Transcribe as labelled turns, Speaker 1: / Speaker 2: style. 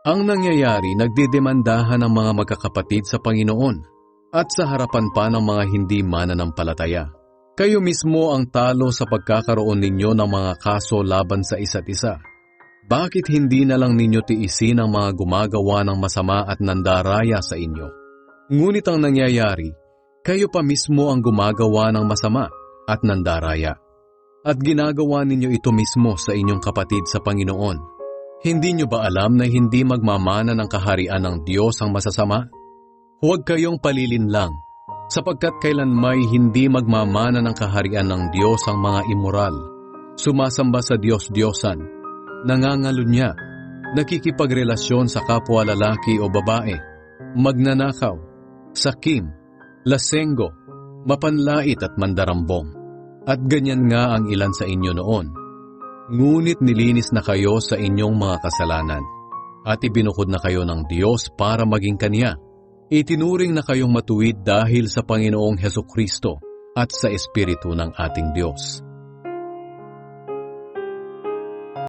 Speaker 1: Ang nangyayari, nagdidemandahan ang mga magkakapatid sa Panginoon at sa harapan pa ng mga hindi mananampalataya. Kayo mismo ang talo sa pagkakaroon ninyo ng mga kaso laban sa isa't isa. Bakit hindi na lang ninyo tiisin ang mga gumagawa ng masama at nandaraya sa inyo? Ngunit ang nangyayari, kayo pa mismo ang gumagawa ng masama at nandaraya. At ginagawa ninyo ito mismo sa inyong kapatid sa Panginoon. Hindi nyo ba alam na hindi magmamana ng kaharian ng Diyos ang masasama? Huwag kayong palilinlang, sapagkat kailanmay hindi magmamana ng kaharian ng Diyos ang mga immoral, sumasamba sa Diyos-Diyosan, nangangalunya, nakikipagrelasyon sa kapwa lalaki o babae, magnanakaw, sakim, lasenggo, mapanlait at mandarambong. At ganyan nga ang ilan sa inyo noon. Ngunit nilinis na kayo sa inyong mga kasalanan, at ibinukod na kayo ng Diyos para maging Kanya. Itinuring na kayong matuwid dahil sa Panginoong Hesukristo at sa Espiritu ng ating Diyos.